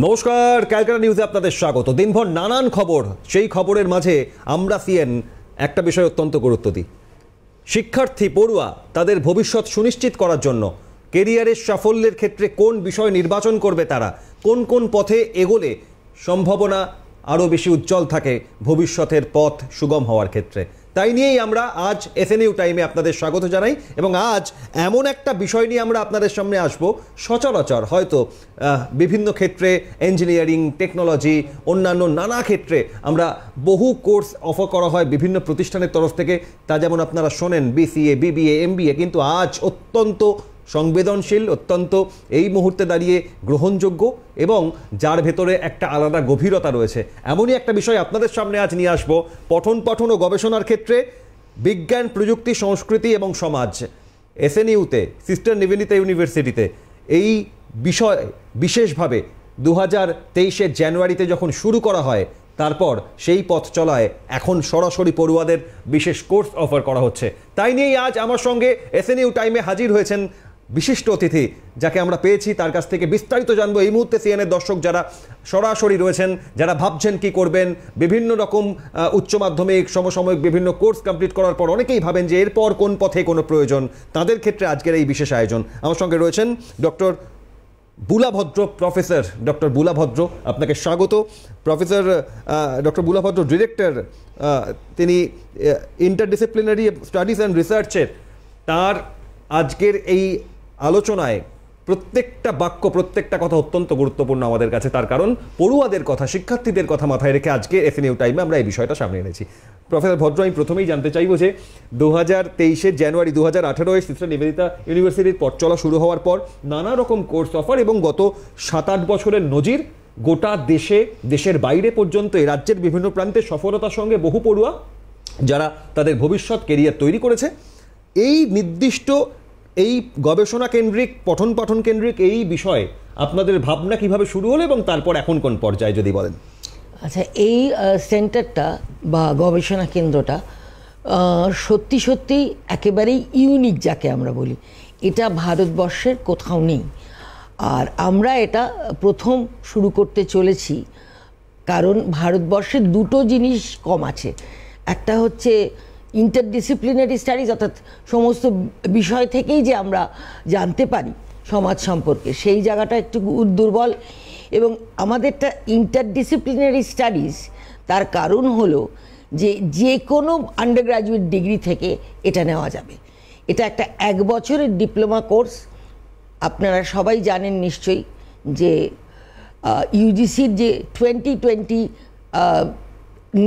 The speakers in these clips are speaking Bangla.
নমস্কার, ক্যালকাটা নিউজে আপনাদের স্বাগত। দিনভর নানান খবর, সেই খবরের মাঝে আমরা সিএন একটা বিষয় অত্যন্ত গুরুত্ব দিই। শিক্ষার্থী পড়ুয়া তাদের ভবিষ্যৎ সুনিশ্চিত করার জন্য কেরিয়ারের সাফল্যের ক্ষেত্রে কোন বিষয় নির্বাচন করবে, তারা কোন কোন পথে এগোলে সম্ভাবনা আরও বেশি উজ্জ্বল থাকে ভবিষ্যতের পথ সুগম হওয়ার ক্ষেত্রে, তাই নিয়েই আমরা আজ এসএনইউ টাইমে আপনাদের স্বাগত জানাই। এবং আজ এমন একটা বিষয় নিয়ে আমরা আপনাদের সামনে আসব, সচরাচর হয়তো বিভিন্ন ক্ষেত্রে ইঞ্জিনিয়ারিং, টেকনোলজি, অন্যান্য নানা ক্ষেত্রে আমরা বহু কোর্স অফার করা হয় বিভিন্ন প্রতিষ্ঠানের তরফ থেকে, তা যেমন আপনারা শোনেন বিসিএ, বিবিএ, এমবিএ, কিন্তু আজ অত্যন্ত সংবেদনশীল, অত্যন্ত এই মুহূর্তে দাঁড়িয়ে গ্রহণযোগ্য এবং যার ভেতরে একটা আলাদা গভীরতা রয়েছে, এমনই একটা বিষয় আপনাদের সামনে আজ নিয়ে আসবো। পঠন ও গবেষণার ক্ষেত্রে বিজ্ঞান, প্রযুক্তি, সংস্কৃতি এবং সমাজ, এসএনইউতে, সিস্টার নিবেদিতা ইউনিভার্সিটিতে এই বিষয় বিশেষভাবে 2023 জানুয়ারিতে যখন শুরু করা হয়, তারপর সেই পথ চলায় এখন সরাসরি পড়ুয়াদের বিশেষ কোর্স অফার করা হচ্ছে। তাই নিয়েই আজ আমার সঙ্গে এসএনইউ টাইমে হাজির হয়েছেন বিশিষ্ট অতিথি, যাকে আমরা পেয়েছি, তার কাছ থেকে বিস্তারিত জানবো। এই মুহূর্তে সিএনএর দর্শক যারা সরাসরি রয়েছেন, যারা ভাবছেন কি করবেন, বিভিন্ন রকম উচ্চ মাধ্যমিক, সমসাময়িক বিভিন্ন কোর্স কমপ্লিট করার পর অনেকেই ভাবেন যে এরপর কোন পথে কোনো প্রয়োজন, তাদের ক্ষেত্রে আজকের এই বিশেষ আয়োজন। আমার সঙ্গে রয়েছেন ডক্টর বুলা ভদ্র, প্রফেসর ডক্টর বুলা ভদ্র, আপনাকে স্বাগত। প্রফেসর ডক্টর বুলা ভদ্র ডিরেক্টর, তিনি ইন্টারডিসিপ্লিনারি স্টাডিজ অ্যান্ড রিসার্চের। তার আজকের এই আলোচনায় প্রত্যেকটা বাক্য, প্রত্যেকটা কথা অত্যন্ত গুরুত্বপূর্ণ আমাদের কাছে, তার কারণ পড়ুয়াদের কথা, শিক্ষার্থীদের কথা মাথায় রেখে আজকে এসএনইউ টাইমে আমরা এই বিষয়টা সামনে এনেছি। প্রফেসর ভদ্র, আমি প্রথমেই জানতে চাইব যে 2023 জানুয়ারি 2018 সিস্টার নিবেদিতা ইউনিভার্সিটির পথ চলা শুরু হওয়ার পর নানা রকম কোর্স অফার এবং গত 7-8 বছরের নজির, গোটা দেশে, দেশের বাইরে পর্যন্ত এই রাজ্যের বিভিন্ন প্রান্তে সফলতার সঙ্গে বহু পড়ুয়া যারা তাদের ভবিষ্যৎ কেরিয়ার তৈরি করেছে। এই নির্দিষ্ট এই গবেষণা কেন্দ্রিক, পঠন কেন্দ্রিক এই বিষয়ে আপনাদের ভাবনা কিভাবে শুরু হলো এবং তারপর এখন কোন পর্যায়ে যদি বলেন। আচ্ছা, এই সেন্টারটা বা গবেষণা কেন্দ্রটা সত্যি সত্যি একেবারেই ইউনিক, যাকে আমরা বলি। এটা ভারতবর্ষের কোথাও নেই। আর আমরা এটা প্রথম শুরু করতে চলেছি কারণ ভারতবর্ষের দুটো জিনিস কম আছে। একটা হচ্ছে ইন্টারডিসিপ্লিনারি স্টাডিজ, অর্থাৎ সমস্ত বিষয় থেকেই যে আমরা জানতে পারি সমাজ সম্পর্কে, সেই জায়গাটা একটু দুর্বল। এবং আমাদেরটা ইন্টারডিসিপ্লিনারি স্টাডিজ, তার কারণ হলো যে কোনো আন্ডার গ্র্যাজুয়েট ডিগ্রি থেকে এটা নেওয়া যাবে। এটা একটা 1 বছরের ডিপ্লোমা কোর্স। আপনারা সবাই জানেন নিশ্চয়ই যে ইউজিসির যে 2020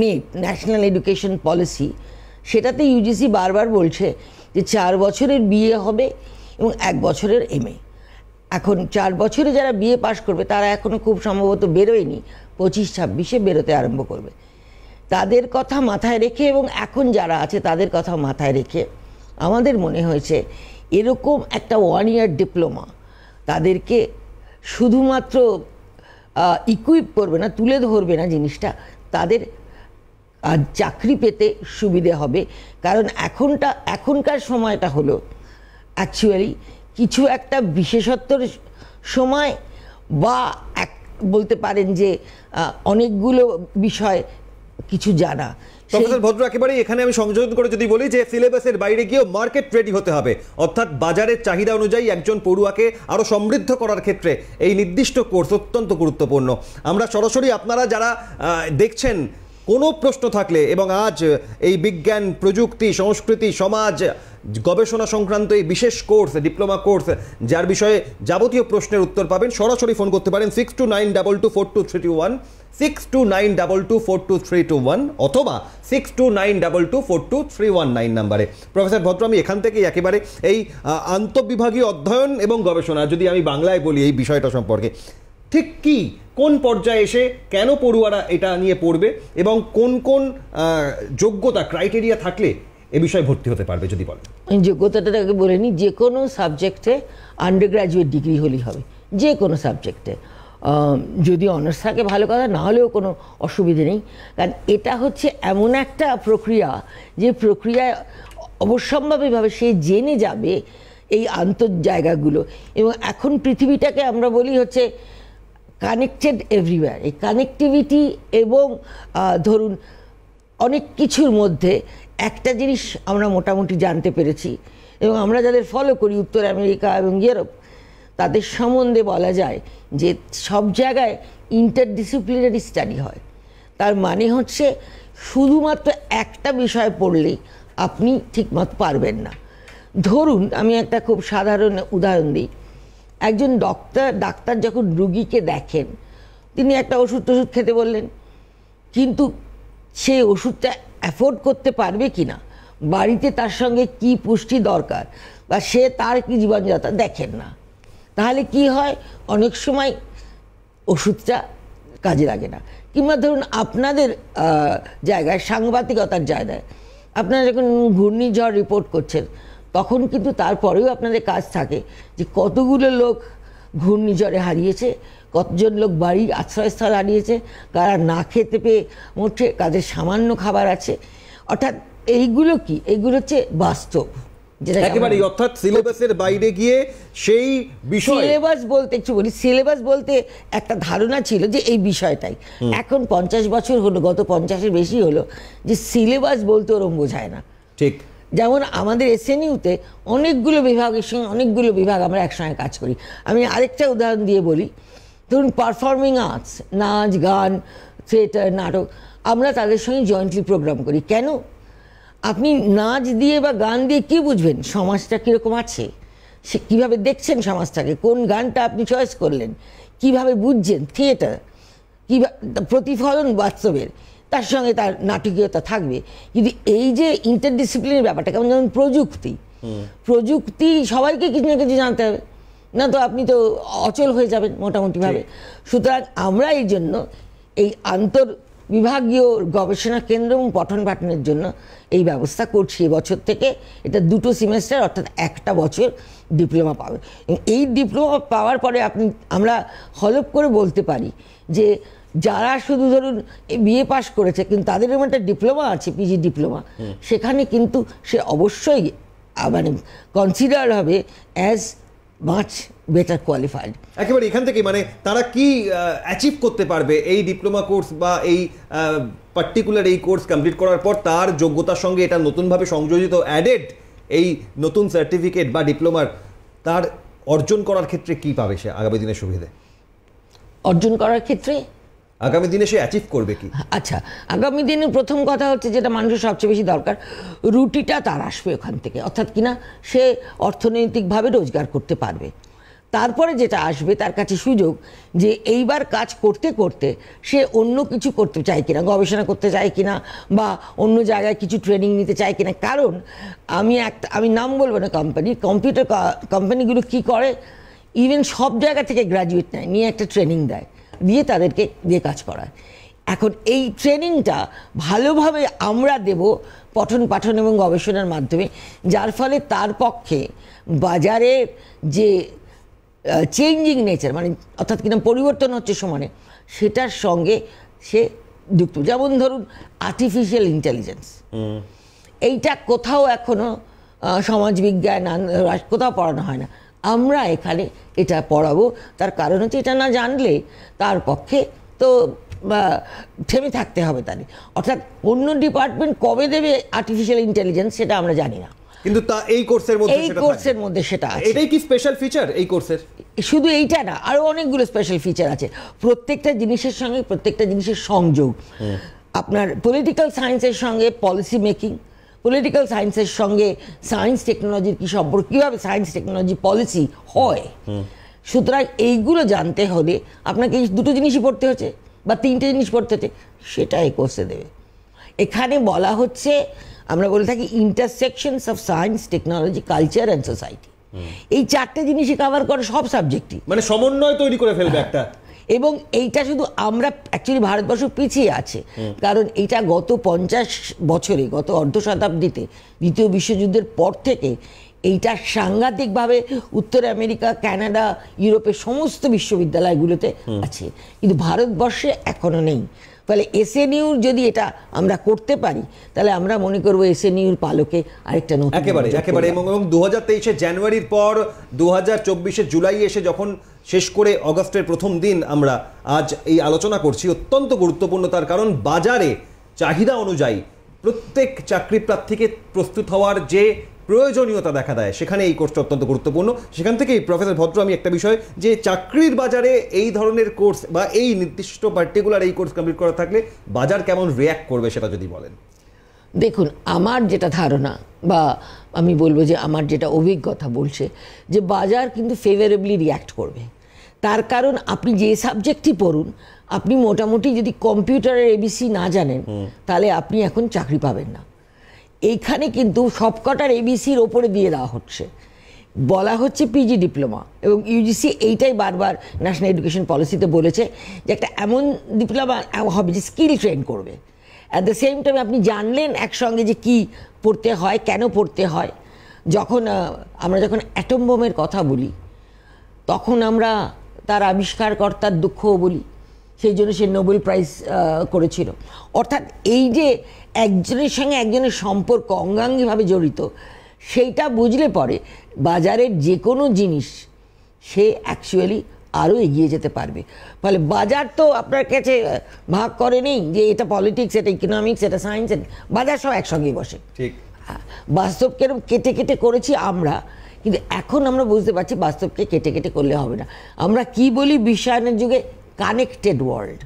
নেট ন্যাশনাল এডুকেশন পলিসি, সেটাতে ইউজিসি বারবার বলছে যে 4 বছরের বিএ হবে এবং 1 বছরের এমএ। এখন 4 বছরে যারা বিএ পাশ করবে তারা এখনও খুব সম্ভবত বেরোয়নি, 25-26 বেরোতে আরম্ভ করবে। তাদের কথা মাথায় রেখে এবং এখন যারা আছে তাদের কথা মাথায় রেখে আমাদের মনে হয়েছে এরকম একটা 1 ইয়ার ডিপ্লোমা তাদেরকে শুধুমাত্র ইকুইপ করবে না, তুলে ধরবে না জিনিসটা, তাদের চাকরি পেতে সুবিধে হবে। কারণ এখনকার সময়টা হলো অ্যাকচুয়ালি কিছু একটা বিশেষত্বর সময়, বা বলতে পারেন যে অনেকগুলো বিষয় কিছু জানা। প্রফেসর ভদ্র, একেবারেই এখানে আমি সংযোজন করে যদি বলি যে সিলেবাসের বাইরে গিয়েও মার্কেট রেডি হতে হবে, অর্থাৎ বাজারের চাহিদা অনুযায়ী একজন পড়ুয়াকে আরও সমৃদ্ধ করার ক্ষেত্রে এই নির্দিষ্ট কোর্স অত্যন্ত গুরুত্বপূর্ণ। আমরা সরাসরি আপনারা যারা দেখছেন, কোনো প্রশ্ন থাকলে এবং আজ এই বিজ্ঞান, প্রযুক্তি, সংস্কৃতি, সমাজ, গবেষণা সংক্রান্ত এই বিশেষ কোর্স, ডিপ্লোমা কোর্স, যার বিষয়ে যাবতীয় প্রশ্নের উত্তর পাবেন, সরাসরি ফোন করতে পারেন 6292242321, 6292242321 অথবা 6292242319 নাম্বারে। প্রফেসর ভদ্র, আমি এখান থেকেই একেবারে এই আন্তঃবিভাগীয় অধ্যয়ন এবং গবেষণা, যদি আমি বাংলায় বলি এই বিষয়টা সম্পর্কে, ঠিক কি কোন পর্যায়ে এসে কেন পড়ুয়ারা এটা নিয়ে পড়বে এবং কোন কোন যোগ্যতা, ক্রাইটেরিয়া থাকলে এ বিষয়ে ভর্তি হতে পারবে যদি বলেন। যোগ্যতাটাকে বলে নিই, যে কোনো সাবজেক্টে আন্ডার গ্র্যাজুয়েট ডিগ্রি হলেই হবে, যে কোনো সাবজেক্টে। যদি অনার্স থাকে ভালো কথা, না হলেও কোনো অসুবিধে নেই। কারণ এটা হচ্ছে এমন একটা প্রক্রিয়া, যে প্রক্রিয়ায় অবশ্যম্ভাবীভাবে সে জেনে যাবে এই আন্তর্জায়গাগুলো। এবং এখন পৃথিবীটাকে আমরা বলি হচ্ছে কানেক্টেড এভরিওয়্যার। এই কানেক্টিভিটি এবং ধরুন অনেক কিছুর মধ্যে একটা জিনিস আমরা মোটামুটি জানতে পেরেছি, এবং আমরা যাদের ফলো করি উত্তর আমেরিকা এবং ইউরোপ, তাদের সম্বন্ধে বলা যায় যে সব জায়গায় ইন্টারডিসিপ্লিনারি স্টাডি হয়। তার মানে হচ্ছে শুধুমাত্র একটা বিষয় পড়লেই আপনি ঠিকমতো পারবেন না। ধরুন আমি একটা খুব সাধারণ উদাহরণ দিই। একজন ডাক্তার যখন রুগীকে দেখেন, তিনি একটা ওষুধ খেতে বললেন, কিন্তু সেই ওষুধটা অ্যাফোর্ড করতে পারবে কি না, বাড়িতে তার সঙ্গে কি পুষ্টি দরকার বা সে তার কি জীবনযাত্রা দেখেন না। তাহলে কি হয়, অনেক সময় ওষুধটা কাজে লাগে না। কিংবা ধরুন আপনাদের জায়গায়, সাংবাদিকতার জায়গায় আপনারা যখন ঘূর্ণিঝড় রিপোর্ট করছেন, তখন কিন্তু তারপরেও আপনাদের কাজ থাকে যে কতগুলো লোক ঘূর্ণিঝড়ে হারিয়েছে, কতজন লোক বাড়ির আশ্রয়স্থল হারিয়েছে, কারা না খেতে পেয়ে মরছে, কাদের সামান্য খাবার আছে। অর্থাৎ এইগুলো কি, এইগুলো হচ্ছে বাস্তব, যেটা একেবারে অর্থাৎ সিলেবাসের বাইরে গিয়ে সেই বিষয়। সিলেবাস বলতে একটু বলি, সিলেবাস বলতে একটা ধারণা ছিল যে এই বিষয়টাই। এখন 50 বছর হলো, গত 50-এর বেশি হলো, যে সিলেবাস বলতে ওরম বোঝায় না। ঠিক যেমন আমাদের এসএনইউতে অনেকগুলো বিভাগের সঙ্গে অনেকগুলো বিভাগ আমরা একসঙ্গে কাজ করি। আমি আরেকটা উদাহরণ দিয়ে বলি, ধরুন পারফর্মিং আর্টস, নাচ গান থিয়েটার নাটক, আমরা তাদের সঙ্গে জয়েন্টলি প্রোগ্রাম করি। কেন? আপনি নাচ দিয়ে বা গান দিয়ে কি বুঝবেন সমাজটা কীরকম আছে, সে কীভাবে দেখছেন সমাজটাকে, কোন গানটা আপনি চয়েস করলেন, কিভাবে বুঝছেন থিয়েটার, কীভাবে প্রতিফলন বাস্তবের, তার সঙ্গে তার নাটকীয়তা থাকবে। কিন্তু এই যে ইন্টারডিসিপ্লিনের ব্যাপারটা, কেমন যেমন প্রযুক্তি সবাইকে কিছু না কিছু জানতে হবে, না তো আপনি তো অচল হয়ে যাবেন মোটামুটিভাবে। সুতরাং আমরা এই জন্য এই বিভাগীয় গবেষণা কেন্দ্র এবং পঠন পাঠনের জন্য এই ব্যবস্থা করছি। এবছর থেকে এটা 2 সেমেস্টার, অর্থাৎ 1 বছর ডিপ্লোমা পাবে। এই ডিপ্লোমা পাওয়ার পরে আমরা হলফ করে বলতে পারি যে যারা শুধু ধরুন বিএ পাস করেছে কিন্তু তাদের এরকম একটা ডিপ্লোমা আছে, পিজি ডিপ্লোমা, সেখানে কিন্তু সে অবশ্যই মানে কনসিডার হবে অ্যাজ মাচ বেটার কোয়ালিফাইড। একেবারে এখান থেকে মানে তারা কি অ্যাচিভ করতে পারবে এই ডিপ্লোমা কোর্স বা এই পার্টিকুলার এই কোর্স কমপ্লিট করার পর, তার যোগ্যতার সঙ্গে এটা নতুনভাবে সংযোজিত অ্যাডেড এই নতুন সার্টিফিকেট বা ডিপ্লোমার, তার অর্জন করার ক্ষেত্রে কি পাবে সে আগামী দিনের সুবিধে? অর্জন করার ক্ষেত্রে আগামী দিনে সে অ্যাচিভ করবে কি? আচ্ছা, আগামী দিনে প্রথম কথা হচ্ছে যেটা মানুষের সবচেয়ে বেশি দরকার, রুটিটা তার আসবে ওখান থেকে, অর্থাৎ কিনা সে অর্থনৈতিকভাবে রোজগার করতে পারবে। তারপরে যেটা আসবে তার কাছে সুযোগ যে এইবার কাজ করতে করতে সে অন্য কিছু করতে চায় কিনা, গবেষণা করতে চায় কিনা, বা অন্য জায়গায় কিছু ট্রেনিং নিতে চায় কিনা। কারণ আমি নাম বলবো না কম্পিউটার কোম্পানিগুলো কি করে, ইভেন সব জায়গা থেকে গ্র্যাজুয়েট নেয়, নিয়ে একটা ট্রেনিং দেয়, দিয়ে তাদেরকে দিয়ে কাজ করায়। এখন এই ট্রেনিংটা ভালোভাবে আমরা দেব পঠন পাঠন এবং গবেষণার মাধ্যমে, যার ফলে তার পক্ষে বাজারে যে চেঞ্জিং নেচার, মানে অর্থাৎ কিনা পরিবর্তন হচ্ছে সমানে, সেটার সঙ্গে সে যুক্ত। যেমন ধরুন আর্টিফিশিয়াল ইন্টেলিজেন্স, এইটা কোথাও এখনো সমাজবিজ্ঞান কোথাও পড়ানো হয় না, আমরা এখানে এটা পড়াবো। তার কারণ হচ্ছে এটা না জানলে তার পক্ষে তো থেমে থাকতে হবে তার। অর্থাৎ অন্য ডিপার্টমেন্ট কবে দেবে আর্টিফিশিয়াল ইন্টেলিজেন্স সেটা আমরা জানি না, কিন্তু তা এই কোর্সের মধ্যে সেটা আছে। এটাই কি স্পেশাল ফিচার এই কোর্সের? শুধু এইটা না, আরো অনেকগুলো স্পেশাল ফিচার আছে। প্রত্যেকটা জিনিসের সঙ্গে প্রত্যেকটা জিনিসের সংযোগ, আপনার পলিটিক্যাল সায়েন্সের সঙ্গে পলিসি মেকিং, পলিটিক্যাল সায়েন্সের সঙ্গে সায়েন্স টেকনোলজির কি সম্পর্ক, কীভাবে সায়েন্স টেকনোলজি পলিসি হয়। সুতরাং এইগুলো জানতে হলে আপনাকে এই 2টো জিনিসই পড়তে হচ্ছে বা 3টে জিনিস পড়তে হচ্ছে, সেটা এই কোর্সে দেবে। এখানে বলা হচ্ছে, আমরা বলে থাকি intersections of science, technology, culture and society. এই 4টে জিনিসই কভার করে সব সাবজেক্টই, মানে সমন্বয় তৈরি করে ফেলবে একটা। এবং এইটা শুধু আমরা অ্যাকচুয়ালি ভারতবর্ষ পিছিয়ে আছে, কারণ এইটা গত 50 বছরে, গত অর্ধ শতাব্দীতে দ্বিতীয় বিশ্বযুদ্ধের পর থেকে এইটা সাংঘাতিকভাবে উত্তর আমেরিকা, কানাডা, ইউরোপের সমস্ত বিশ্ববিদ্যালয়গুলোতে আছে, কিন্তু ভারতবর্ষে এখনো নেই। ফলে এসএনইউর যদি এটা আমরা করতে পারি তাহলে আমরা মনে করবো এসএনইউর পালকে আরেকটা নতুন একেবারে একেবারে এবং 2023 জানুয়ারির পর 2024 জুলাই এসে যখন শেষ করে অগস্টের প্রথম দিন আমরা আজ এই আলোচনা করছি, অত্যন্ত গুরুত্বপূর্ণ। তার কারণ বাজারে চাহিদা অনুযায়ী প্রত্যেক চাকরি প্রার্থীকে প্রস্তুত হওয়ার যে প্রয়োজনীয়তা দেখা দেয়, সেখানে এই কোর্সটা অত্যন্ত গুরুত্বপূর্ণ। সেখান থেকেই প্রফেসর ভদ্র, আমি একটা বিষয় যে চাকরির বাজারে এই ধরনের কোর্স বা এই নির্দিষ্ট পার্টিকুলার এই কোর্স কমপ্লিট করা থাকলে বাজার কেমন রিয়্যাক্ট করবে সেটা যদি বলেন। দেখুন, আমার যেটা ধারণা বা আমি বলবো যে আমার যেটা অভিজ্ঞতা বলছে যে বাজার কিন্তু ফেভারেবলি রিয়্যাক্ট করবে। তার কারণ আপনি যে সাবজেক্টই পড়ুন, আপনি মোটামুটি যদি কম্পিউটারের এবিসি না জানেন তাহলে আপনি এখন চাকরি পাবেন না। এইখানে কিন্তু সবকটার এবিসির ওপরে দিয়ে দেওয়া হচ্ছে, বলা হচ্ছে পিজি ডিপ্লোমা, এবং ইউজিসি এইটাই বারবার ন্যাশনাল এডুকেশন পলিসিতে বলেছে যে একটা এমন ডিপ্লোমা হবে যে স্কিল ট্রেন করবে। অ্যাট দ্য সেম টাইম আপনি জানলেন একসঙ্গে যে কি পড়তে হয়, কেন পড়তে হয়। আমরা যখন অ্যাটম বোমের কথা বলি তখন আমরা তার আবিষ্কারকর্তার দুঃখও বলি, সেই জন্য সে নোবেল প্রাইজ করেছিল। অর্থাৎ এই যে একজনের সঙ্গে একজনের সম্পর্ক অঙ্গাঙ্গিভাবে জড়িত, সেইটা বুঝলে পরে বাজারের যে কোনো জিনিস সে অ্যাকচুয়ালি আরও এগিয়ে যেতে পারবে। ফলে বাজার তো আপনার কাছে ভাগ করে নেই যে এটা পলিটিক্স, এটা ইকোনমিক্স, এটা সায়েন্স, বাজার সব একসঙ্গেই বসে। ঠিক, বাস্তবকে কেটে কেটে করেছি আমরা, কিন্তু এখন আমরা বুঝতে পারছি বাস্তবকে কেটে কেটে করলে হবে না। আমরা কি বলি বিশ্বায়নের যুগে কানেক্টেড ওয়ার্ল্ড,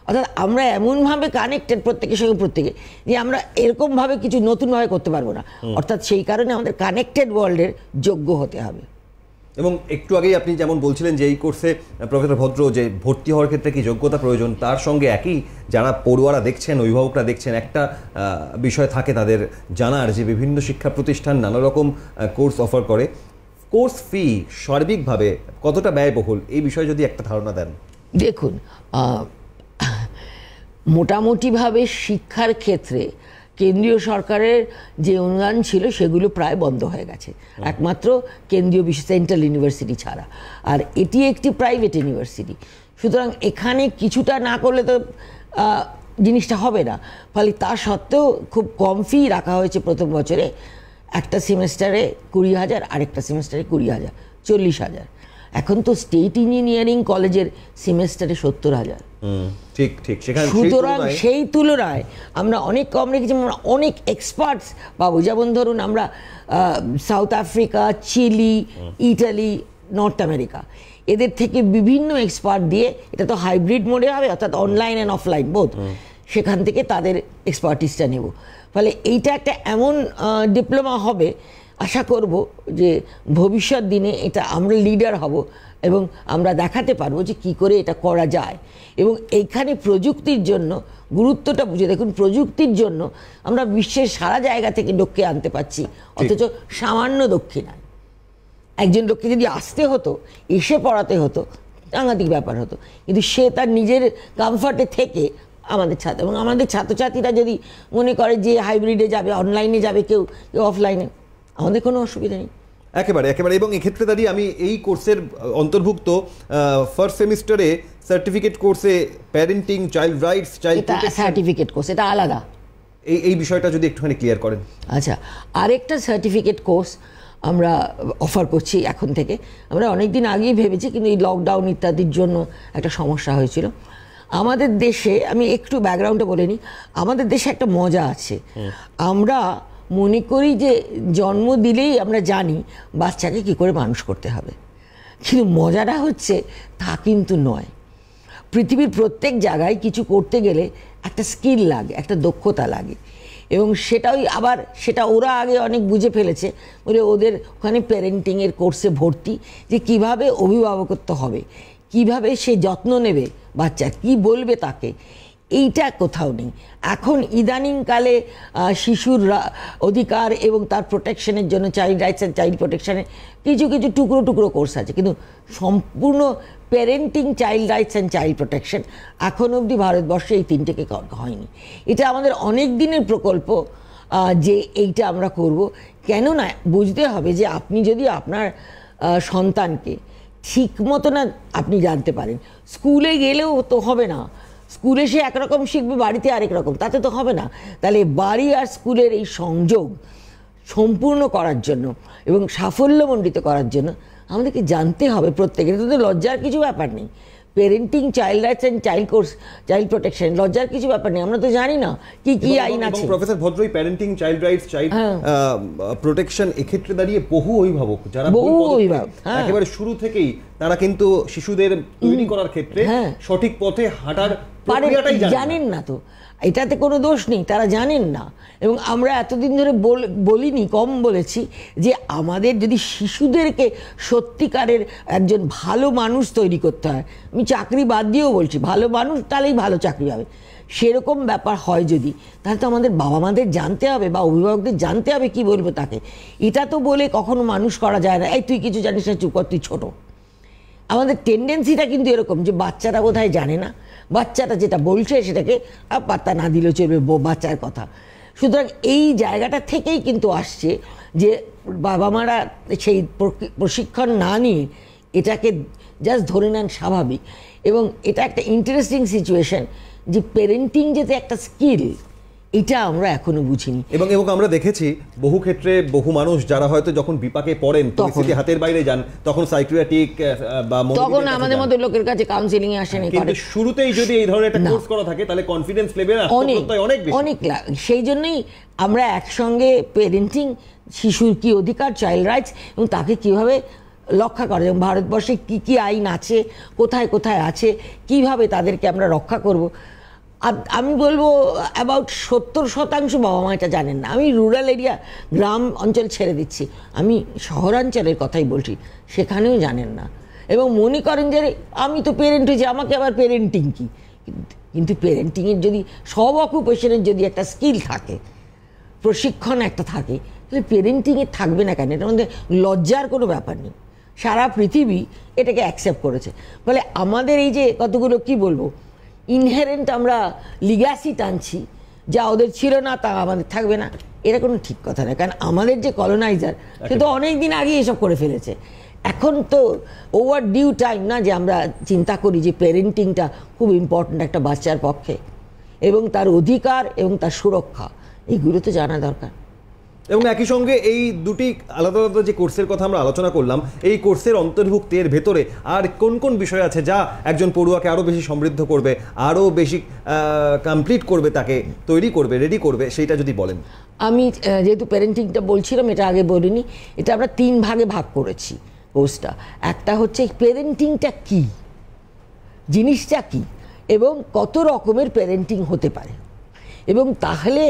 অর্থাৎ আমরা এমনভাবে কানেক্টেড প্রত্যেকের সঙ্গে প্রত্যেকে যে আমরা এরকমভাবে কিছু নতুনভাবে করতে পারবো না। অর্থাৎ সেই কারণে আমাদের কানেক্টেড ওয়ার্ল্ডের যোগ্য হতে হবে। এবং একটু আগেই আপনি যেমন বলছিলেন যে এই কোর্সে প্রফেসর ভদ্র যে ভর্তি হওয়ার ক্ষেত্রে কি যোগ্যতা প্রয়োজন, তার সঙ্গে একই যারা পড়ুয়ারা দেখছেন, অভিভাবকরা দেখছেন, একটা বিষয় থাকে তাদের জানার যে বিভিন্ন শিক্ষা প্রতিষ্ঠান নানা রকম কোর্স অফার করে। কোর্স ফি সার্বিকভাবে কতটা ব্যয়বহুল, এই বিষয়ে যদি একটা ধারণা দেন। দেখুন, মোটামুটিভাবে শিক্ষার ক্ষেত্রে কেন্দ্রীয় সরকারের যে অনুদান ছিল সেগুলো প্রায় বন্ধ হয়ে গেছে, একমাত্র কেন্দ্রীয় সেন্ট্রাল ইউনিভার্সিটি ছাড়া। আর এটি একটি প্রাইভেট ইউনিভার্সিটি, সুতরাং এখানে কিছুটা না করলে তো জিনিসটা হবে না। ফলে তা সত্ত্বেও খুব কম ফি রাখা হয়েছে প্রথম বছরে, একটা সেমেস্টারে 20,000, আরেকটা সেমেস্টারে 20,000, 40,000। এখন তো স্টেট ইঞ্জিনিয়ারিং কলেজের সেমেস্টারে 70,000। ঠিক ঠিক, সুতরাং সেই তুলনায় আমরা অনেক কম রেখেছি। আমরা অনেক এক্সপার্টস পাবো, যেমন ধরুন আমরা South Africa, Chile, Italy, North America, এদের থেকে বিভিন্ন এক্সপার্ট দিয়ে, এটা তো হাইব্রিড মোডে হবে, অর্থাৎ অনলাইন অ্যান্ড অফলাইন বোথ, সেখান থেকে তাদের এক্সপার্টিসটা নেব। ফলে এইটা একটা এমন ডিপ্লোমা হবে, আশা করব যে ভবিষ্যৎ দিনে এটা আমরা লিডার হব এবং আমরা দেখাতে পারবো যে কি করে এটা করা যায়। এবং এইখানে প্রযুক্তির জন্য গুরুত্বটা বুঝে দেখুন, প্রযুক্তির জন্য আমরা বিশ্বের সারা জায়গা থেকে লোককে আনতে পারছি, অথচ সামান্য দক্ষিণায়। একজন লোককে যদি আসতে হতো, এসে পড়াতে হতো, সাংঘাতিক ব্যাপার হতো, কিন্তু সে তার নিজের কমফর্টে থেকে আমাদের ছাত্র, এবং আমাদের ছাত্রছাত্রীরা যদি মনে করে যে হাইব্রিডে যাবে, অনলাইনে যাবে, কেউ কেউ অফলাইনে, আমাদের কোনো অসুবিধা নেই। একেবারে একেবারে। এবং এক্ষেত্রে দাঁড়িয়ে আমি এই কোর্সের অন্তর্ভুক্ত ফার্স্ট সেমিস্টারে সার্টিফিকেট কোর্সে parenting, child rights, child certificate course, এটা আলাদা। এই বিষয়টা যদি একটুখানি ক্লিয়ার করেন। আচ্ছা, আরেকটা সার্টিফিকেট কোর্স আমরা অফার করছি এখন থেকে। আমরা অনেক দিন আগেই ভেবেছি, কিন্তু এই লকডাউন ইত্যাদির জন্য একটা সমস্যা হয়েছিল। আমাদের দেশে, আমি একটু ব্যাকগ্রাউন্ডটা বলে নিই, আমাদের দেশে একটা মজা আছে। আমরা মনে করি যে জন্ম দিলেই আমরা জানি বাচ্চাকে কী করে মানুষ করতে হবে, কিন্তু মজাটা হচ্ছে তা কিন্তু নয়। পৃথিবীর প্রত্যেক জায়গায় কিছু করতে গেলে একটা স্কিল লাগে, একটা দক্ষতা লাগে, এবং সেটা ওরা আগে অনেক বুঝে ফেলেছে বলে ওদের ওখানে প্যারেন্টিংয়ের কোর্সে ভর্তি, যে কিভাবে অভিভাবকত্ব হবে, কিভাবে সে যত্ন নেবে বাচ্চা, কি বলবে তাকে, এইটা কোথাও নেই। এখন ইদানিংকালে শিশুর অধিকার এবং তার প্রোটেকশনের জন্য চাইল্ড রাইটস অ্যান্ড চাইল্ড প্রোটেকশনের কিছু কিছু টুকরো টুকরো কোর্স আছে, কিন্তু সম্পূর্ণ parenting, child rights and child protection এখন অবধি ভারতবর্ষে এই তিনটেকে হয়নি। এটা আমাদের অনেক দিনের প্রকল্প যে এইটা আমরা করব। কেননা বুঝতে হবে যে আপনি যদি আপনার সন্তানকে ঠিক মতো না আপনি জানতে পারেন, স্কুলে গেলেও তো হবে না, স্কুলে সে একরকম শিখবে, বাড়িতে আরেক রকম, তাতে তো হবে না। তাহলে বাড়ি আর স্কুলের এই সংযোগ সম্পূর্ণ করার জন্য এবং সাফল্যমণ্ডিত করার জন্য আমাদেরকে জানতে হবে প্রত্যেকের। তো লজ্জার কিছু ব্যাপার নেই। Parenting, child rights and child protection, লজ্জার কিছু ব্যাপার নেই। আমরা তো জানি না কি কি আইন আছে। প্রফেসর ভদ্রই parenting, child rights, child protection, এক্ষেত্রে দাঁড়িয়ে বহু অভিভাবক যারা একেবারে শুরু থেকেই তারা কিন্তু শিশুদের তৈরি করার ক্ষেত্রে সঠিক পথে হাঁটার প্রক্রিয়াটাই জানেন না। তো এটাতে কোনো দোষ নেই, তারা জানেন না। এবং আমরা এতদিন ধরে বলিনি, কম বলেছি যে আমাদের যদি শিশুদেরকে সত্যিকারের একজন ভালো মানুষ তৈরি করতে হয়, আমি চাকরি বাদ দিয়েও বলছি, ভালো মানুষ তাহলেই ভালো চাকরি হবে, সেরকম ব্যাপার হয় যদি, তাহলে তো আমাদের বাবা মাদের জানতে হবে বা অভিভাবকদের জানতে হবে কি বলবো তাকে। এটা তো বলে কখনো মানুষ করা যায় না, এই তুই কিছু জানিস না, চুপ কর, তুই ছোট। আমাদের টেন্ডেন্সিটা কিন্তু এরকম যে বাচ্চাটা বোধহয় জানে না, বাচ্চাটা যেটা বলছে সেটাকে পাত্তা না দিলেও চলবে, বাচ্চার কথা। সুতরাং এই জায়গাটা থেকেই কিন্তু আসছে যে বাবা মারা সেই প্রশিক্ষণ না নিয়ে এটাকে জাস্ট ধরে নেন স্বাভাবিক। এবং এটা একটা ইন্টারেস্টিং সিচুয়েশন যে পেরেন্টিং যেতে একটা স্কিল, এটা আমরা এখনো বুঝিনি। এবং আমরা দেখেছি বহু ক্ষেত্রে বহু মানুষ যারা হয়তো যখন বিপাকে পড়েন, পরিস্থিতি হাতের বাইরে যান, তখন সাইকিয়াট্রিক বা তখন আমাদের মতো লোকের কাছে কাউন্সিলিং এ আসেন। কিন্তু শুরুতেই যদি এই ধরনের একটা কোর্স করা থাকে তাহলে কনফিডেন্স লেভেল অনেক সেই জন্যই আমরা একসঙ্গে পেরেন্টিং, শিশুর কি অধিকার, চাইল্ড রাইটস এবং তাকে কিভাবে রক্ষা করে, এবং ভারতবর্ষে কি কি আইন আছে, কোথায় কোথায় আছে, কিভাবে তাদেরকে আমরা রক্ষা করব। আমি বলবো অ্যাবাউট 70% বাবা মা এটা জানেন না। আমি রুরাল এরিয়া, গ্রাম অঞ্চল ছেড়ে দিচ্ছি, আমি শহরাঞ্চলের কথাই বলছি, সেখানেও জানেন না এবং মনে করেন যে আমি তো পেরেন্ট হয়েছি, আমাকে আবার পেরেন্টিং কি। কিন্তু পেরেন্টিংয়ের যদি সব অকুপেশনের যদি একটা স্কিল থাকে, প্রশিক্ষণ একটা থাকে, তাহলে পেরেন্টিংয়ে থাকবে না কেন? এটার মধ্যে লজ্জার কোনো ব্যাপার নেই। সারা পৃথিবী এটাকে অ্যাকসেপ্ট করেছে। ফলে আমাদের এই যে কতগুলো কি বলবো ইনহেরেন্ট আমরা লিগ্যাসি টানছি, যা ওদের ছিল না তা আমাদের থাকবে না, এটা কোনো ঠিক কথা না। কারণ আমাদের যে কলোনাইজার সে তো অনেক দিন আগে এসব করে ফেলেছে। এখন তো ওভার ডিউ টাইম না যে আমরা চিন্তা করি যে পেরেন্টিংটা খুব ইম্পর্ট্যান্ট একটা বাচ্চার পক্ষে, এবং তার অধিকার এবং তার সুরক্ষা, এইগুলো তো জানা দরকার। এবং একই সঙ্গে এই দুটি আলাদা আলাদা যে কোর্সের কথা আমরা আলোচনা করলাম, এই কোর্সের অন্তর্ভুক্তের ভেতরে আর কোন কোন বিষয় আছে যা একজন পড়ুয়াকে আরও বেশি সমৃদ্ধ করবে, আরও বেশি কমপ্লিট করবে, তাকে তৈরি করবে, রেডি করবে, সেইটা যদি বলেন। আমি যেহেতু প্যারেন্টিংটা বলছিলাম, এটা আগে বলিনি, এটা আমরা 3 ভাগে ভাগ করেছি কোর্সটা। একটা হচ্ছে প্যারেন্টিংটা কি, জিনিসটা কি, এবং কত রকমের প্যারেন্টিং হতে পারে, এবং তাহলে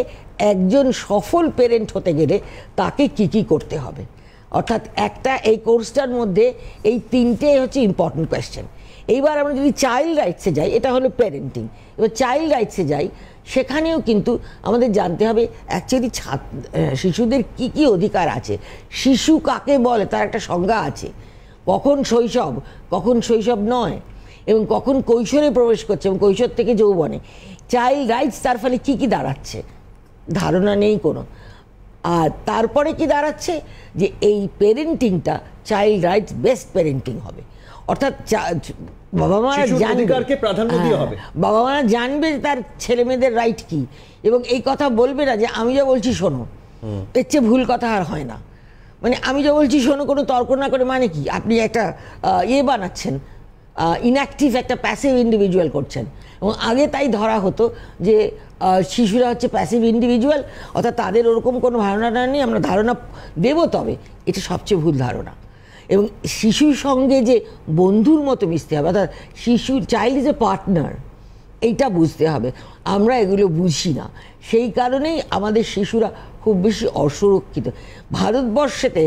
একজন সফল পেরেন্ট হতে গেলে তাকে কি কি করতে হবে। অর্থাৎ একটা এই কোর্সটার মধ্যে এই 3টে হচ্ছে ইম্পর্টেন্ট কোয়েশ্চেন। এইবার আমরা যদি চাইল্ড রাইটসে যাই, এটা হলো প্যারেন্টিং। এবার চাইল্ড রাইটসে যাই, সেখানেও কিন্তু আমাদের জানতে হবে অ্যাকচুয়ালি শিশুদের কি কি অধিকার আছে, শিশু কাকে বলে তার একটা সংজ্ঞা আছে, কখন শৈশব, কখন শৈশব নয়, এবং কখন কৈশোরে প্রবেশ করছে এবং কৈশোর থেকে যৌবনে। চাইল্ড রাইটস তার ফলে কী কী দাঁড়াচ্ছে ধারণা নেই কোনো। আর তারপরে কি দাঁড়াচ্ছে যে এই পেরেন্টিংটা চাইল্ড রাইটস বেস্ট পেরেন্টিং হবে। অর্থাৎ বাবা মারা জানবে, বাবা মারা জানবে তার ছেলে মেয়েদের রাইট কি, এবং এই কথা বলবে না যে আমি যা বলছি শোনো, এর চেয়ে ভুল কথা আর হয় না। মানে আমি যা বলছি শোনো কোনো তর্ক না করে, মানে কি আপনি একটা বানাচ্ছেন, ইনঅ্যাক্টিভ একটা প্যাসিভ ইন্ডিভিজুয়াল করছেন। এবং আগে তাই ধরা হতো যে শিশুরা হচ্ছে প্যাসিভ ইন্ডিভিজুয়াল, অর্থাৎ তাদের ওরকম কোনো ধারণা নেই, আমরা ধারণা দেবো তবে। এটা সবচেয়ে ভুল ধারণা। এবং শিশুর সঙ্গে যে বন্ধুর মতো মিশতে হবে, অর্থাৎ শিশুর চাইল্ড ইজ এ পার্টনার, এইটা বুঝতে হবে। আমরা এগুলো বুঝি না, সেই কারণেই আমাদের শিশুরা খুব বেশি অসুরক্ষিত। ভারতবর্ষেতে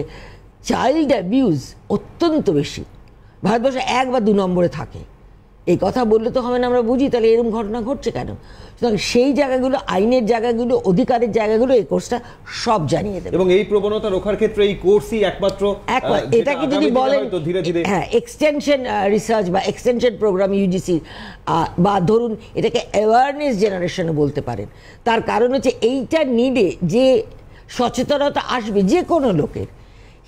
চাইল্ড অ্যাবিউজ অত্যন্ত বেশি, ভারতবর্ষে 1 বা 2 নম্বরে থাকে। এই কথা বললে তো হবে না, আমরা বুঝি তাহলে এরকম ঘটনা ঘটছে কেন। সুতরাং সেই জায়গাগুলো, আইনের জায়গাগুলো, অধিকারের জায়গাগুলো এই কোর্সটা সব জানিয়ে দেবে। এবং এই প্রবণতা রক্ষার ক্ষেত্রে এই কোর্সই একমাত্র, এটাকে যদি বলেন হ্যাঁ এক্সটেনশন রিসার্চ বা এক্সটেনশন প্রোগ্রাম ইউজিসি, বা ধরুন এটাকে অ্যাওয়ারনেস জেনারেশনে বলতে পারেন। তার কারণ হচ্ছে এইটা নিডে যে সচেতনতা আসবে যে কোনো লোকের,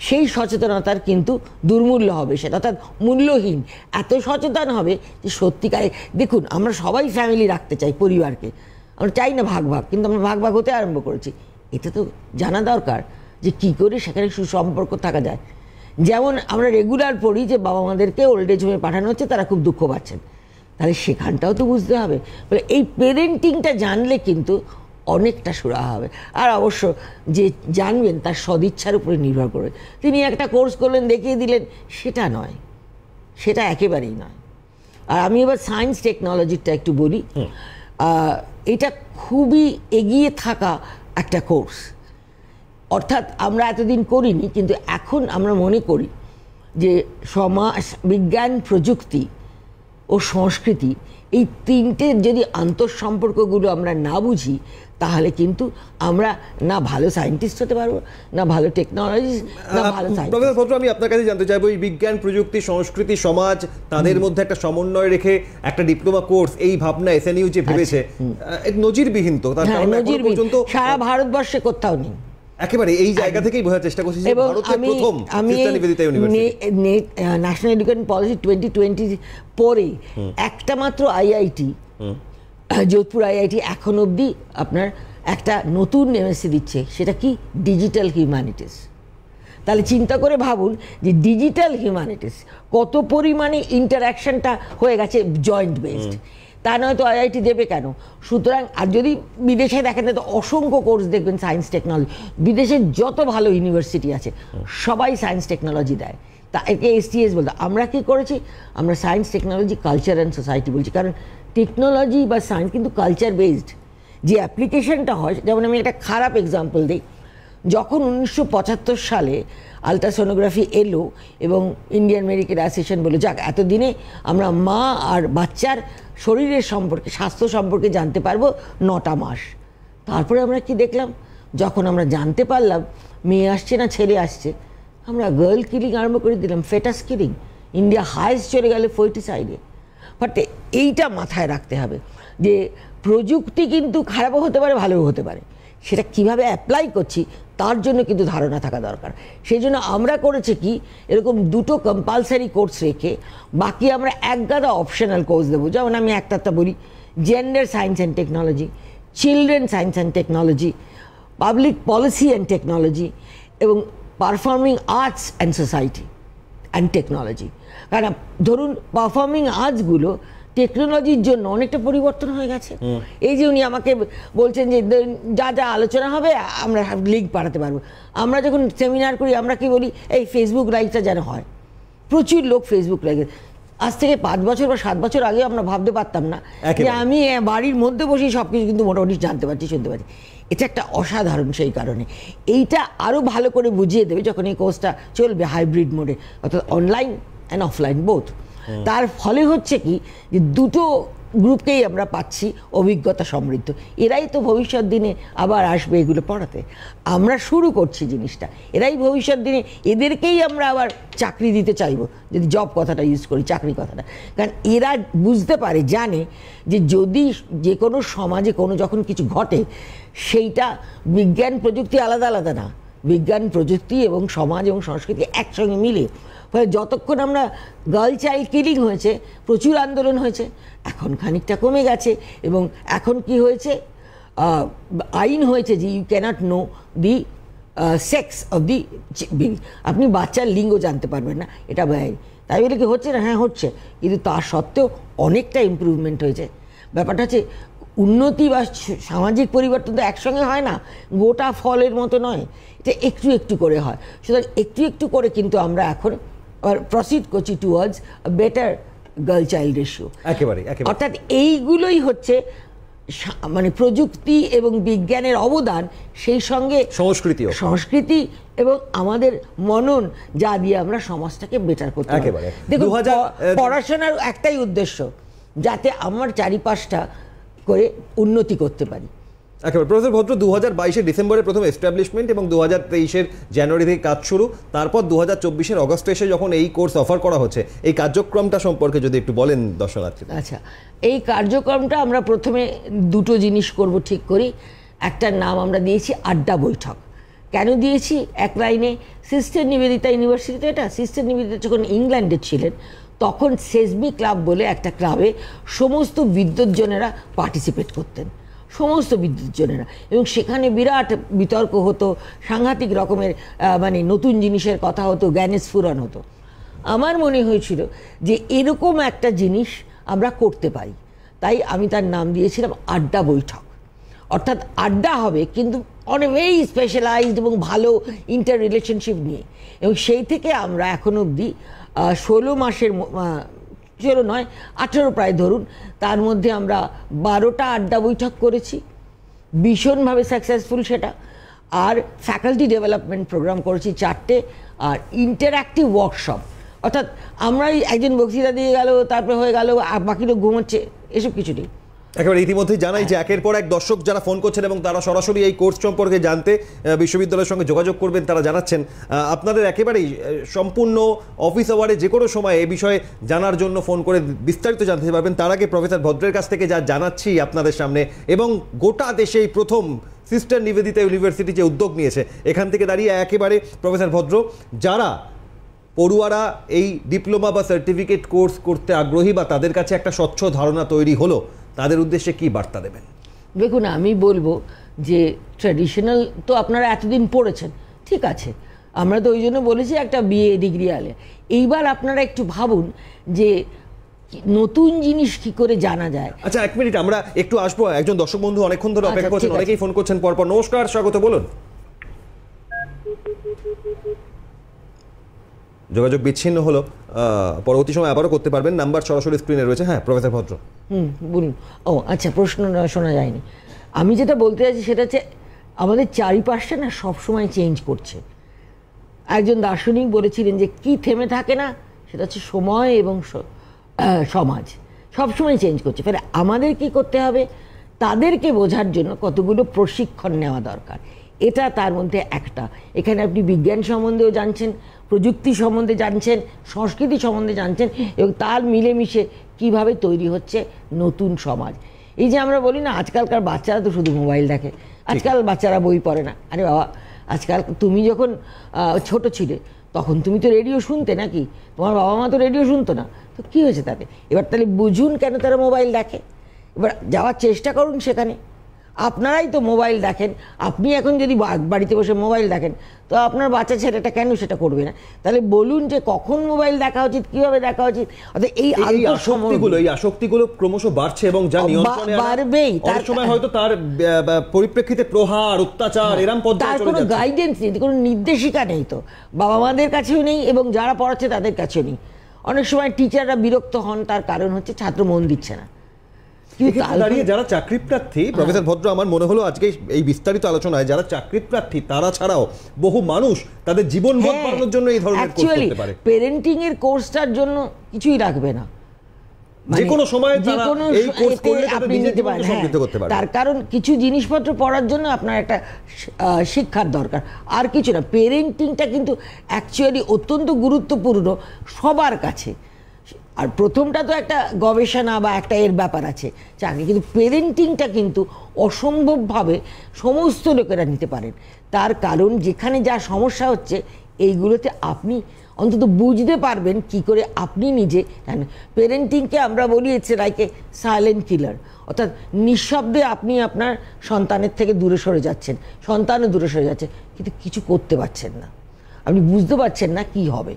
সেই সচেতনতার কিন্তু দুর্মূল্য হবে সেটা, অর্থাৎ মূল্যহীন। এত সচেতন হবে যে সত্যিকারে, দেখুন আমরা সবাই ফ্যামিলি রাখতে চাই, পরিবারকে আমরা চাই না ভাগ ভাগ, কিন্তু আমরা ভাগ ভাগ হতে আরম্ভ করেছি। এটা তো জানা দরকার যে কী করে সেখানে সুসম্পর্ক থাকা যায়। যেমন আমরা রেগুলার পড়ি যে বাবা মাদেরকে ওল্ড এজ হোমে পাঠানো হচ্ছে, তারা খুব দুঃখ পাচ্ছেন, তাহলে সেখানটাও তো বুঝতে হবে। বলে এই পেরেন্টিংটা জানলে কিন্তু অনেকটা সুরাহা হবে। আর অবশ্য যে জানবেন তার সদিচ্ছার উপরে নির্ভর করে। তিনি একটা কোর্স করলেন, দেখিয়ে দিলেন, সেটা নয়, সেটা একেবারেই নয়। আর আমি এবার সায়েন্স টেকনোলজিটা একটু বলি। এটা খুবই এগিয়ে থাকা একটা কোর্স, অর্থাৎ আমরা এতদিন করিনি, কিন্তু এখন আমরা মনে করি যে সমাজ বিজ্ঞান, প্রযুক্তি ও সংস্কৃতি, এই তিনটের যদি আন্তঃসম্পর্কগুলো আমরা না বুঝি, তাহলে কিন্তু আমরা না ভালো সায়েন্টিস্ট হতে পারবো, না ভালো টেকনোলজিস্ট, না ভালো প্রফেসর ভদ্র, আমি আপনার কাছে জানতে চাইবো, এই বিজ্ঞান, প্রযুক্তি, সংস্কৃতি, সমাজ, তাদের মধ্যে একটা সমন্বয় রেখে একটা ডিপ্লোমা কোর্স, এই ভাবনা এসএনইউ যে ভেবেছে, নজিরবিহীন তো, তার কারণ এখনো পর্যন্ত সারা ভারতবর্ষে কোথাও নেই। একেবারে এই জায়গা থেকেই বোঝার চেষ্টা করছি যে ভারতের প্রথম sister Nivedita university, national education policy 2020 পরে একটা মাত্র আইআইটি, যোধপুর আইআইটি এখন অবধি আপনার একটা নতুন এমএসসি দিচ্ছে, সেটা কি ডিজিটাল হিউম্যানিটিস। তাহলে চিন্তা করে ভাবুন যে ডিজিটাল হিউম্যানিটিস কত পরিমাণে ইন্টারাকশনটা হয়ে গেছে জয়েন্ট বেসড। তা নয় তো আইআইটি দেবে কেন? সুতরাং আর যদি বিদেশে দেখেন তো অসংখ্য কোর্স দেখবেন সায়েন্স টেকনোলজি, বিদেশের যত ভালো ইউনিভার্সিটি আছে সবাই সায়েন্স টেকনোলজি দেয়। তা একে এসটিএস বলতে, আমরা কী করেছি, আমরা science technology culture and society বলছি, কারণ টেকনোলজি বা সায়েন্স কিন্তু কালচার বেসড। যে অ্যাপ্লিকেশনটা হয়, যেমন আমি একটা খারাপ এক্সাম্পল দিই, যখন 1975 সালে আলট্রাসোনোগ্রাফি এলো এবং ইন্ডিয়ান মেডিকেল অ্যাসোসিয়েশন বলল যাক এতদিনে আমরা মা আর বাচ্চার শরীরের সম্পর্কে, স্বাস্থ্য সম্পর্কে জানতে পারবো 9টা মাস। তারপরে আমরা কি দেখলাম, যখন আমরা জানতে পারলাম মেয়ে আসছে না ছেলে আসছে, আমরা গার্ল কিলিং আরম্ভ করে দিলাম, ফেটাস কিলিং। ইন্ডিয়া হাইস্ট চলে গেল ফোর্টিসাইডে। বাট এইটা মাথায় রাখতে হবে যে প্রযুক্তি কিন্তু খারাপও হতে পারে, ভালোও হতে পারে, সেটা কিভাবে অ্যাপ্লাই করছি তার জন্য কিন্তু ধারণা থাকা দরকার। সেই জন্য আমরা করেছি কি, এরকম 2টো কম্পালসারি কোর্স রেখে বাকি আমরা একগাদা অপশনাল কোর্স দেবো। যেমন আমি একটা বলি, gender science and technology, children science and technology, public policy and technology এবং performing arts and society and technology. কারণ ধরুন পারফর্মিং আর্টসগুলো টেকনোলজির জন্য অনেকটা পরিবর্তন হয়ে গেছে। এই যে উনি আমাকে বলছেন যে যা যা আলোচনা হবে আমরা লিঙ্ক পাঠাতে পারবো। আমরা যখন সেমিনার করি আমরা কি বলি, এই ফেসবুক লাইভটা যেন হয়। প্রচুর লোক ফেসবুক লাইভে, আজ থেকে 5 বছর বা 7 বছর আগে আমরা ভাবতে পারতাম না যে আমি বাড়ির মধ্যে বসেই সব কিছু কিন্তু মোটামুটি জানতে পারছি, শুনতে পারছি। এটা একটা অসাধারণ। সেই কারণে এইটা আরও ভালো করে বুঝিয়ে দেবে যখন এই কোর্সটা চলবে হাইব্রিড মোডে, অর্থাৎ অনলাইন অ্যান্ড অফলাইন বোথ। তার ফলে হচ্ছে কি, যে 2টো গ্রুপকেই আমরা পাচ্ছি অভিজ্ঞতা সমৃদ্ধ। এরাই তো ভবিষ্যৎ দিনে আবার আসবে এগুলো পড়াতে। আমরা শুরু করছি জিনিসটা, এরাই ভবিষ্যৎ দিনে, এদেরকেই আমরা আবার চাকরি দিতে চাইবো, যদি জব কথাটা ইউজ করি, চাকরি কথাটা। কারণ এরা বুঝতে পারে, জানে যে যদি যে কোনো সমাজে কোনো যখন কিছু ঘটে, সেইটা বিজ্ঞান প্রযুক্তি আলাদা আলাদা না, বিজ্ঞান প্রযুক্তি এবং সমাজ এবং সংস্কৃতি একসঙ্গে মিলে। ফলে যতক্ষণ আমরা গার্ল চাইল্ড কিলিং হয়েছে, প্রচুর আন্দোলন হয়েছে, এখন খানিকটা কমে গেছে। এবং এখন কি হয়েছে, আইন হয়েছে যে you can't know the sex of the baby, আপনি বাচ্চার লিঙ্গ জানতে পারবেন না, এটা বাইরে। তাই বলে কি হচ্ছে না? হ্যাঁ হচ্ছে, কিন্তু তার সত্ত্বেও অনেকটা ইমপ্রুভমেন্ট হয়েছে। ব্যাপারটা হচ্ছে উন্নতি বা সামাজিক পরিবর্তন তো একসঙ্গে হয় না, গোটা ফলের মতো নয়, এটা একটু একটু করে হয়। সুতরাং একটু একটু করে কিন্তু আমরা এখন প্রসিড করছি towards better girl child ratio. একেবারে অর্থাৎ এইগুলোই হচ্ছে মানে প্রযুক্তি এবং বিজ্ঞানের অবদান, সেই সঙ্গে সংস্কৃতি এবং আমাদের মনন, যা দিয়ে আমরা সমাজটাকে বেটার করতে পারি। দেখুন, পড়াশোনার একটাই উদ্দেশ্য, যাতে আমার চারিপাশটা করে উন্নতি করতে পারি। একেবারে। প্রফেসর ভদ্র, 2022 ডিসেম্বরে প্রথম এস্টাবলিশমেন্ট এবং 2023 জানুয়ারি থেকে কাজ শুরু, তারপর 2024 অগস্টে এসে যখন এই কোর্স অফার করা হচ্ছে, এই কার্যক্রমটা সম্পর্কে যদি একটু বলেন দর্শনার্থী। আচ্ছা, এই কার্যক্রমটা আমরা প্রথমে 2টো জিনিস করব ঠিক করি। একটার নাম আমরা দিয়েছি আড্ডা বৈঠক। কেন দিয়েছি এক লাইনে, সিস্টার নিবেদিতা ইউনিভার্সিটি, তো এটা সিস্টার নিবেদিতা যখন ইংল্যান্ডে ছিলেন তখন সেসবি ক্লাব বলে একটা ক্লাবে সমস্ত বিদ্যুৎজনেরা পার্টিসিপেট করতেন, সমস্ত বিদ্যুৎজনেরা, এবং সেখানে বিরাট বিতর্ক হতো, সাংঘাতিক রকমের মানে নতুন জিনিসের কথা হতো, জ্ঞানের স্ফুরণ হতো। আমার মনে হয়েছিল যে এরকম একটা জিনিস আমরা করতে পারি, তাই আমি তার নাম দিয়েছিলাম আড্ডা বৈঠক। অর্থাৎ আড্ডা হবে কিন্তু অনেক ভেরি স্পেশালাইজড এবং ভালো ইন্টার রিলেশনশিপ নিয়ে, এবং সেই থেকে আমরা এখন অবধি 16 মাসের 16 নয় 18 প্রায় ধরুন, তার মধ্যে আমরা 12টা আড্ডা বৈঠক করেছি, ভীষণভাবে সাকসেসফুল সেটা। আর ফ্যাকাল্টি ডেভেলপমেন্ট প্রোগ্রাম করেছি 4টে, আর ইন্টারঅ্যাক্টিভ ওয়ার্কশপ, অর্থাৎ আমরাই একজন বক্তৃতা দিয়ে গেল তারপরে হয়ে গেল আর বাকি লোক ঘুমোচ্ছে, এসব কিছু নেই। একেবারে ইতিমধ্যেই জানাই যে একের পর এক দর্শক যারা ফোন করছেন এবং তারা সরাসরি এই কোর্স সম্পর্কে জানতে বিশ্ববিদ্যালয়ের সঙ্গে যোগাযোগ করবেন, তারা জানাচ্ছেন আপনাদের একেবারেই সম্পূর্ণ অফিস আওয়ারে যে কোনো সময় এ বিষয়ে জানার জন্য ফোন করে বিস্তারিত জানতে পারবেন। তার আগে প্রফেসর ভদ্রের কাছ থেকে যা জানাচ্ছি আপনাদের সামনে, এবং গোটা দেশেই প্রথম সিস্টার নিবেদিতা ইউনিভার্সিটি যে উদ্যোগ নিয়েছে, এখান থেকে দাঁড়িয়ে একেবারে প্রফেসর ভদ্র, যারা পড়ুয়ারা এই ডিপ্লোমা বা সার্টিফিকেট কোর্স করতে আগ্রহী বা তাদের কাছে একটা স্বচ্ছ ধারণা তৈরি হলো, তাদের উদ্দেশ্যে কি বার্তা দেবেন? দেখুন, আমি বলবো যে ট্র্যাডিশনাল তো আপনারা এতদিন পড়েছেন, ঠিক আছে, আমরা তো ওই জন্য বলেছি একটা বিএ ডিগ্রি আলে। এইবার আপনারা একটু ভাবুন যে নতুন জিনিস কি করে জানা যায়। আচ্ছা, এক মিনিট, আমরা একটু আসবো। একজন দর্শক বন্ধু অনেকক্ষণ ধরে অপেক্ষা করছেন, অনেকেই ফোন করছেন পরপর। নমস্কার, স্বাগত, বলুন। যোগাযোগ বিচ্ছিন্ন হলো, পরবর্তী সময় আবারও করতে পারবেন, নাম্বার সরাসরি স্ক্রিনে রয়েছে। হ্যাঁ, প্রফেসর ভদ্র। বলুন। ও আচ্ছা, প্রশ্ন শোনা যায়নি। আমি যেটা বলতে চাইছি সেটা হচ্ছে আমাদের চারিপাশটা না সবসময় চেঞ্জ করছে। একজন দার্শনিক বলেছিলেন যে কি থেমে থাকে না, সেটা হচ্ছে সময় এবং সমাজ সবসময় চেঞ্জ করছে। ফলে আমাদের কি করতে হবে, তাদেরকে বোঝার জন্য কতগুলো প্রশিক্ষণ নেওয়া দরকার, এটা তার মধ্যে একটা। এখানে আপনি বিজ্ঞান সম্বন্ধেও জানছেন, প্রযুক্তি সম্বন্ধে জানছেন, সংস্কৃতি সম্বন্ধে জানছেন, এবং তার মিলেমিশে কিভাবে তৈরি হচ্ছে নতুন সমাজ। এই যে আমরা বলি না আজকালকার বাচ্চারা তো শুধু মোবাইল দেখে, আজকাল বাচ্চারা বই পড়ে না। আরে বাবা, আজকাল তুমি যখন ছোট ছিলে তখন তুমি তো রেডিও শুনতে নাকি? তোমার বাবা মা তো রেডিও শুনতো না, তো কী হয়েছে তাতে? এবার তাহলে বুঝুন কেন তারা মোবাইল দেখে, এবার যাওয়ার চেষ্টা করুন সেখানে। আপনারাই তো মোবাইল দেখেন, আপনি এখন যদি বাড়িতে বসে মোবাইল দেখেন তো আপনার বাচ্চা ছেলেটা কেন সেটা করবে না? তাহলে বলুন যে কখন মোবাইল দেখা উচিত, কিভাবে দেখা উচিত। অর্থাৎ এই আসক্তিগুলো ক্রমশ বাড়ছে এবং যা নিয়ন্ত্রণে বাড়বেই, তার সময় হয়তো তার পরিপ্রেক্ষিতে প্রহার, অত্যাচার, এরকম পদ্ধতি, তার কোনো গাইডেন্স নেই, কোনো নির্দেশিকা নেই, তো বাবা মাদের কাছেও নেই এবং যারা পড়াচ্ছে তাদের কাছেও নেই। অনেক সময় টিচাররা বিরক্ত হন, তার কারণ হচ্ছে ছাত্র মন দিচ্ছে না। দাঁড়িয়ে যারা চাকরি প্রার্থী, প্রফেসর ভদ্র, আমার মনে হলো আজকে এই বিস্তারিত আলোচনায় যারা চাকরি প্রার্থী তারা ছাড়াও বহু মানুষ তাদের জীবন বাঁচানোর জন্য এই ধরনের কোর্স করতে পারে। পেরেন্টিং এর কোর্সটার জন্য কিছুই রাখবে না, যে কোনো সময় তারা এই কোর্স করলে আপনি নিতে পারেন, সমৃদ্ধ করতে পারেন। তার কারণ কিছু জিনিসপত্র পড়ার জন্য আপনার একটা শিক্ষার দরকার, আর কিছু না। পেরেন্টিংটা কিন্তু অ্যাকচুয়ালি অত্যন্ত গুরুত্বপূর্ণ সবার কাছে। আর প্রথমটা তো একটা গবেষণা বা একটা এর ব্যাপার আছে চাকরি, কিন্তু পেরেন্টিংটা কিন্তু অসম্ভবভাবে সমস্ত লোকেরা নিতে পারেন। তার কারণ যেখানে যা সমস্যা হচ্ছে এইগুলোতে আপনি অন্তত বুঝতে পারবেন কি করে আপনি নিজে। পেরেন্টিংকে আমরা বলি it's like a silent killer, অর্থাৎ নিঃশব্দে আপনি আপনার সন্তানের থেকে দূরে সরে যাচ্ছেন, সন্তানও দূরে সরে যাচ্ছে, কিন্তু কিছু করতে পারছেন না, আপনি বুঝতে পারছেন না কি হবে।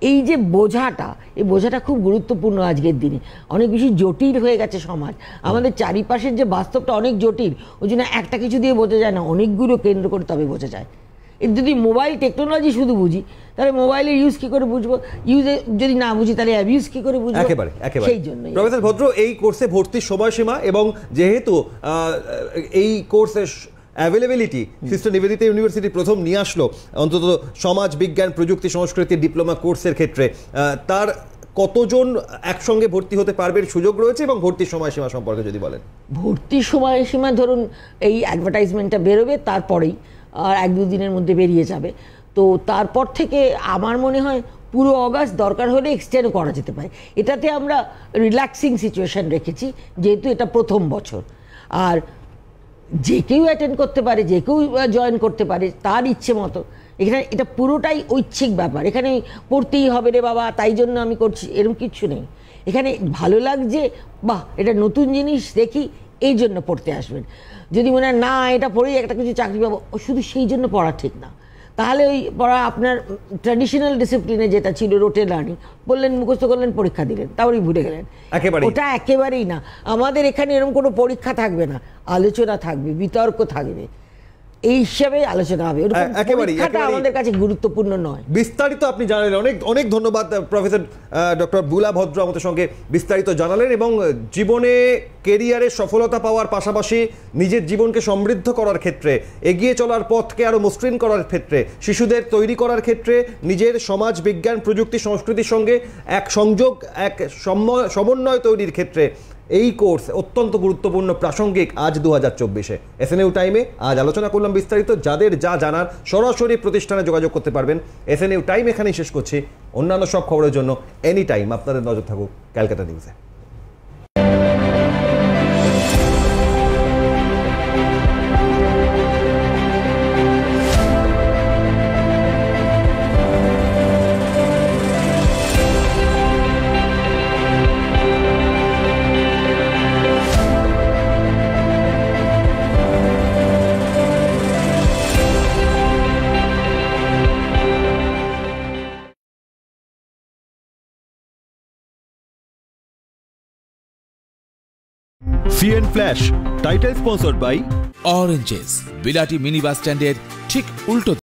এই যে বোঝাটা, এই বোঝাটা খুব গুরুত্বপূর্ণ আজকের দিনে। অনেক বেশি জটিল হয়ে গেছে সমাজ, আমাদের চারিপাশের যে বাস্তবটা অনেক জটিল, ওই জন্য একটা কিছু দিয়ে বোঝা যায় না, অনেকগুলো কেন্দ্র করে তবে বোঝা যায়। যদি মোবাইল টেকনোলজি শুধু বুঝি তাহলে মোবাইলের ইউজ কি করে বুঝবো, ইউজে যদি না বুঝি তাহলে অ্যাবিউজ কি করে বুঝবো। একেবারে সেই জন্য প্রফেসর ভদ্র, এই কোর্সে ভর্তির সময়সীমা এবং যেহেতু এই কোর্সের অ্যাভেলেবিলিটি সিস্টার নিবেদিতা ইউনিভার্সিটি প্রথম নিয়ে আসলো অন্তত সমাজ বিজ্ঞান প্রযুক্তি সংস্কৃতি ডিপ্লোমা কোর্সের ক্ষেত্রে, তার কতজন একসঙ্গে ভর্তি হতে পারবেন সুযোগ রয়েছে এবং ভর্তির সময়সীমা সম্পর্কে যদি বলেন। ভর্তির সময়সীমা ধরুন এই অ্যাডভার্টাইজমেন্টটা বেরোবে তারপরেই, আর 1-2 দিনের মধ্যে বেরিয়ে যাবে। তো তারপর থেকে আমার মনে হয় পুরো অগাস্ট, দরকার হলে এক্সটেন্ড করা যেতে পারে। এটাতে আমরা রিল্যাক্সিং সিচুয়েশান রেখেছি যেহেতু এটা প্রথম বছর। আর যে কেউ অ্যাটেন্ড করতে পারে, যে কেউ জয়েন করতে পারে তার ইচ্ছে মতো। এখানে এটা পুরোটাই ঐচ্ছিক ব্যাপার। এখানে পড়তেই হবে রে বাবা তাই জন্য আমি করছি এরকম কিচ্ছু নেই। এখানে ভালো লাগছে, বাহ এটা নতুন জিনিস দেখি, এই জন্য পড়তে আসবেন। যদি মনে হয় না এটা পড়েই একটা কিছু চাকরি পাবো, শুধু সেই জন্য পড়া ঠিক না। তাহলে ওই পড়া আপনার ট্র্যাডিশনাল ডিসিপ্লিনে যেটা ছিল রোটে লার্নিং, বললেন মুখস্থ করলেন পরীক্ষা দিলেন তারপরেই ভুলে গেলেন, ওটা একেবারেই না। আমাদের এখানে এরকম কোনো পরীক্ষা থাকবে না, আলোচনা থাকবে, বিতর্ক থাকবে, এই হিসাবে আলোচনা হবে। পরীক্ষাটা আমাদের কাছে গুরুত্বপূর্ণ নয়। বিস্তারিত আপনি জানালেন, অনেক অনেক ধন্যবাদ প্রফেসর ডক্টর বুলা ভদ্র আমাদের সঙ্গে বিস্তারিত জানালেন এবং জীবনে কেরিয়ারে সফলতা পাওয়ার পাশাপাশি নিজের জীবনকে সমৃদ্ধ করার ক্ষেত্রে, এগিয়ে চলার পথকে আরও মসৃণ করার ক্ষেত্রে, শিশুদের তৈরি করার ক্ষেত্রে নিজের সমাজ বিজ্ঞান প্রযুক্তি সংস্কৃতির সঙ্গে এক সংযোগ, এক সমন্বয় তৈরির ক্ষেত্রে এই কোর্স অত্যন্ত গুরুত্বপূর্ণ, প্রাসঙ্গিক আজ 2024-এ। এসএনইউ টাইমে আজ আলোচনা করলাম বিস্তারিত। যাদের যা জানার সরাসরি প্রতিষ্ঠানে যোগাযোগ করতে পারবেন। এসএনইউ টাইম এখানেই শেষ করছি। অন্যান্য সব খবরের জন্য এনি টাইম আপনাদের নজর থাকুক ক্যালকাটা নিউজে। CN Flash, title sponsored by Oranges, বিলাটি মিনি বাস স্ট্যান্ডের ঠিক উল্টো